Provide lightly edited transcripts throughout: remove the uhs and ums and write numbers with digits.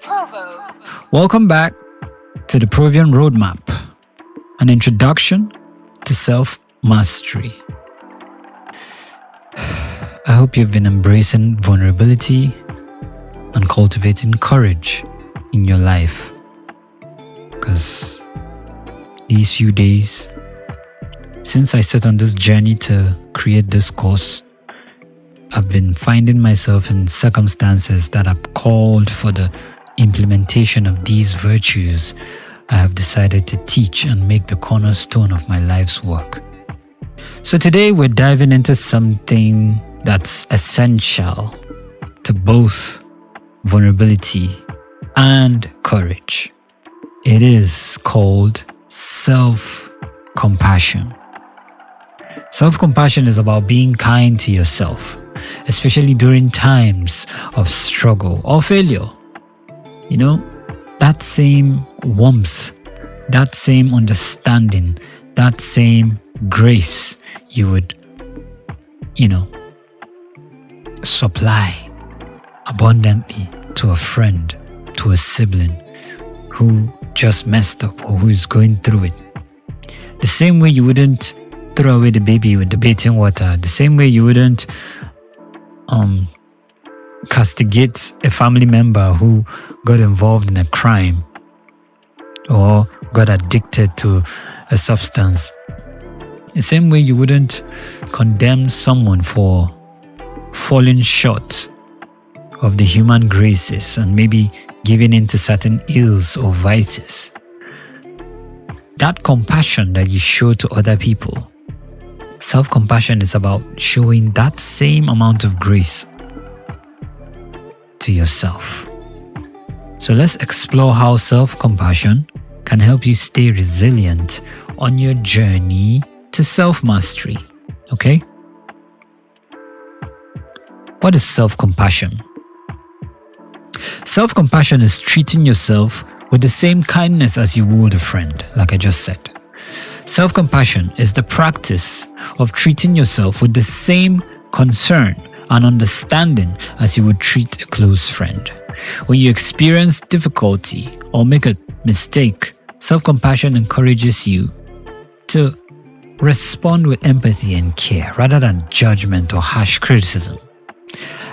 Provoe. Welcome back to the Provian Roadmap, an introduction to self-mastery. I hope you've been embracing vulnerability and cultivating courage in your life, because these few days since I set on this journey to create this course, I've been finding myself in circumstances that have called for the implementation of these virtues I have decided to teach and make the cornerstone of my life's work. So today we're diving into something that's essential to both vulnerability and courage. It is called self-compassion. Self-compassion is about being kind to yourself, especially during times of struggle or failure. You know, that same warmth, that same understanding, that same grace you would, supply abundantly to a friend, to a sibling who just messed up or who is going through it. The same way you wouldn't throw away the baby with the bathing water, the same way you wouldn't castigate a family member who got involved in a crime or got addicted to a substance. The same way you wouldn't condemn someone for falling short of the human graces and maybe giving into certain ills or vices. That compassion that you show to other people, self-compassion is about showing that same amount of grace to yourself. So let's explore how self-compassion can help you stay resilient on your journey to self-mastery. Okay? What is self-compassion? Self-compassion is treating yourself with the same kindness as you would a friend, like I just said. Self-compassion is the practice of treating yourself with the same concern and understanding as you would treat a close friend. When you experience difficulty or make a mistake, self-compassion encourages you to respond with empathy and care rather than judgment or harsh criticism.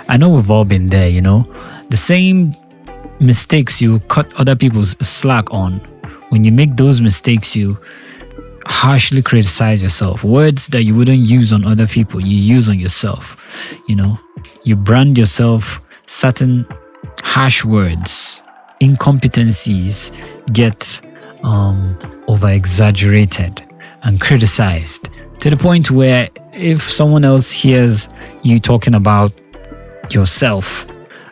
I know we've all been there, the same mistakes you cut other people's slack on. When you make those mistakes, you harshly criticize yourself. Words that you wouldn't use on other people, you use on yourself. You brand yourself certain harsh words. Incompetencies get over-exaggerated and criticized to the point where if someone else hears you talking about yourself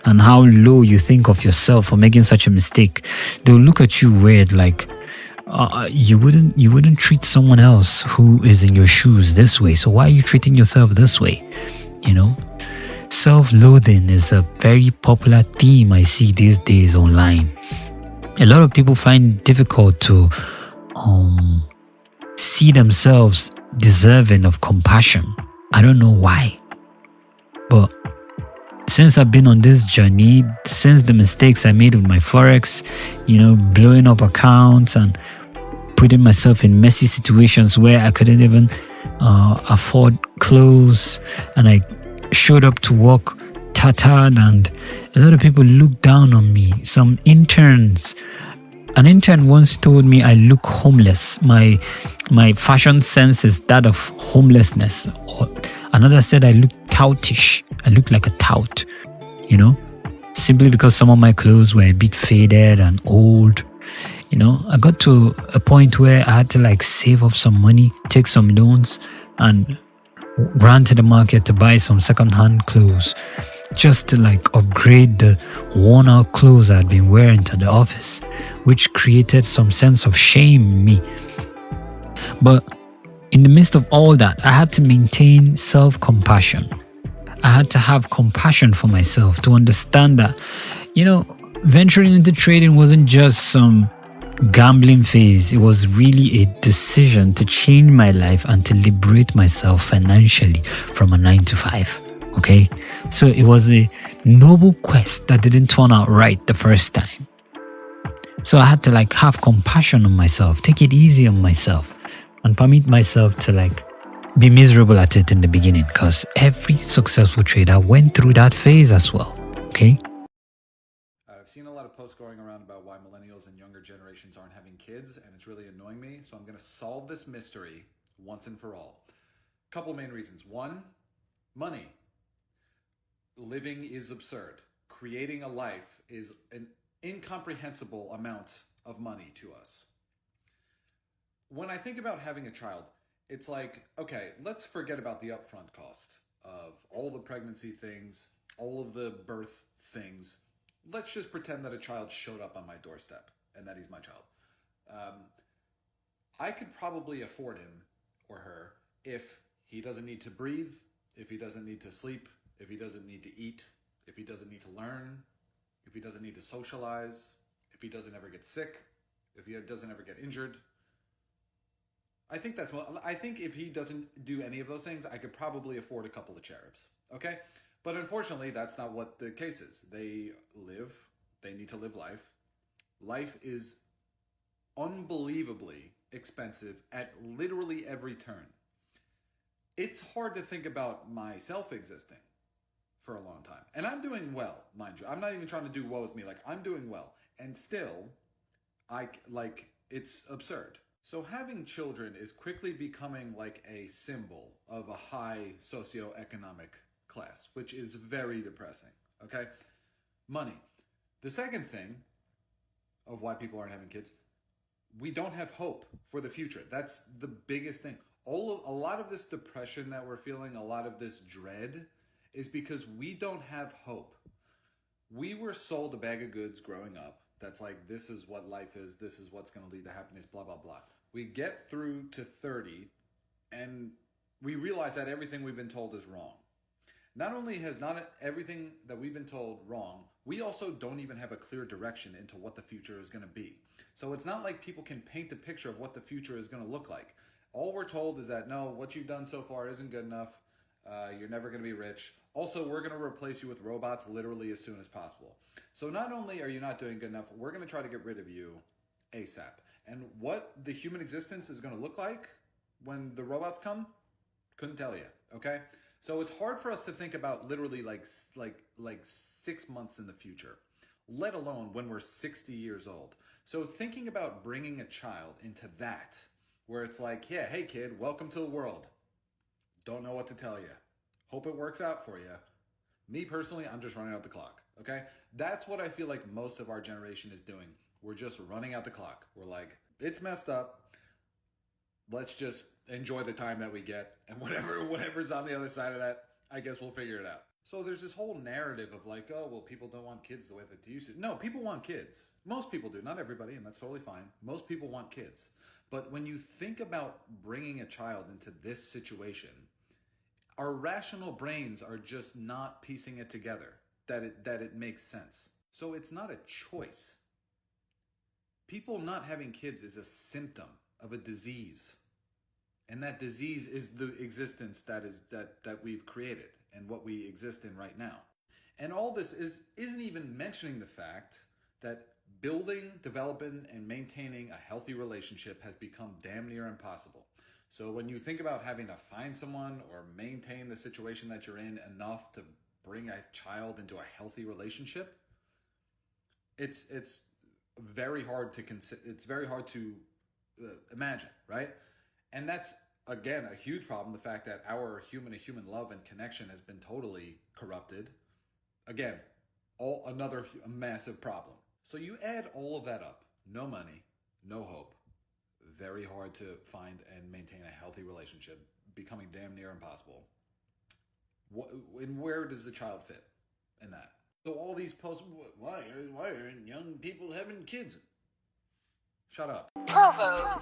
and how low you think of yourself for making such a mistake, they'll look at you weird, like you wouldn't treat someone else who is in your shoes this way, so why are you treating yourself this way? Self-loathing is a very popular theme I see these days online. A lot of people find it difficult to see themselves deserving of compassion. I don't know why, but since I've been on this journey, since the mistakes I made with my Forex, blowing up accounts and putting myself in messy situations where I couldn't even afford clothes, and I showed up to work tattered, and a lot of people looked down on me. An intern once told me I look homeless. My fashion sense is that of homelessness. Or another said I look toutish. I look like a tout, simply because some of my clothes were a bit faded and old. I got to a point where I had to save up some money, take some loans, and ran to the market to buy some second-hand clothes just to upgrade the worn-out clothes I'd been wearing to the office, which created some sense of shame in me. But in the midst of all that, I had to maintain self-compassion. I had to have compassion for myself to understand that, venturing into trading wasn't just some gambling phase. It was really a decision to change my life and to liberate myself financially from a 9-to-5. Okay? So it was a noble quest that didn't turn out right the first time. So I had to like have compassion on myself, take it easy on myself, and permit myself to like be miserable at it in the beginning, because every successful trader went through that phase as well. Okay. I've seen a lot of posts going around about why millennials and younger generations aren't having kids, and it's really annoying me. So I'm going to solve this mystery once and for all. Couple main reasons. One, money. Living is absurd. Creating a life is an incomprehensible amount of money to us. When I think about having a child, it's like, okay, let's forget about the upfront cost of all the pregnancy things, all of the birth things. Let's just pretend that a child showed up on my doorstep and that he's my child. I could probably afford him or her if he doesn't need to breathe, if he doesn't need to sleep, if he doesn't need to eat, if he doesn't need to learn, if he doesn't need to socialize, if he doesn't ever get sick, if he doesn't ever get injured. I think if he doesn't do any of those things, I could probably afford a couple of cherubs. Okay? But unfortunately, that's not what the case is. They need to live life. Life is unbelievably expensive at literally every turn. It's hard to think about myself existing for a long time. And I'm doing well, mind you. I'm not even trying to do woe with me. Like, I'm doing well. And still, it's absurd. So having children is quickly becoming like a symbol of a high socioeconomic class, which is very depressing, okay? Money. The second thing of why people aren't having kids, we don't have hope for the future. That's the biggest thing. A lot of this depression that we're feeling, a lot of this dread, is because we don't have hope. We were sold a bag of goods growing up that's like, this is what life is, this is what's going to lead to happiness, blah, blah, blah. We get through to 30 and we realize that everything we've been told is wrong. Not only has not everything that we've been told wrong, we also don't even have a clear direction into what the future is going to be. So it's not like people can paint a picture of what the future is going to look like. All we're told is that, no, what you've done so far isn't good enough. You're never going to be rich. Also, we're going to replace you with robots literally as soon as possible. So not only are you not doing good enough, we're going to try to get rid of you ASAP. And what the human existence is going to look like when the robots come, couldn't tell you, okay? So it's hard for us to think about literally like 6 months in the future, let alone when we're 60 years old. So thinking about bringing a child into that, where it's like, yeah, hey kid, welcome to the world. Don't know what to tell you. Hope it works out for you. Me personally, I'm just running out the clock, okay? That's what I feel like most of our generation is doing. We're just running out the clock. We're like, it's messed up. Let's just enjoy the time that we get. And whatever's on the other side of that, I guess we'll figure it out. So there's this whole narrative of like, oh, well, people don't want kids the way that they used to. No, people want kids. Most people do. Not everybody, and that's totally fine. Most people want kids. But when you think about bringing a child into this situation, our rational brains are just not piecing it together, that it makes sense. So it's not a choice. People not having kids is a symptom of a disease. And that disease is the existence that we've created and what we exist in right now. And all this isn't even mentioning the fact that building, developing, and maintaining a healthy relationship has become damn near impossible. So when you think about having to find someone or maintain the situation that you're in enough to bring a child into a healthy relationship, it's very hard to imagine, right? And that's, again, a huge problem, the fact that our human-to-human love and connection has been totally corrupted. Again, another massive problem. So you add all of that up, no money, no hope, very hard to find and maintain a healthy relationship, becoming damn near impossible. And where does the child fit in that? So all these posts, why aren't young people having kids? Shut up. Provoe.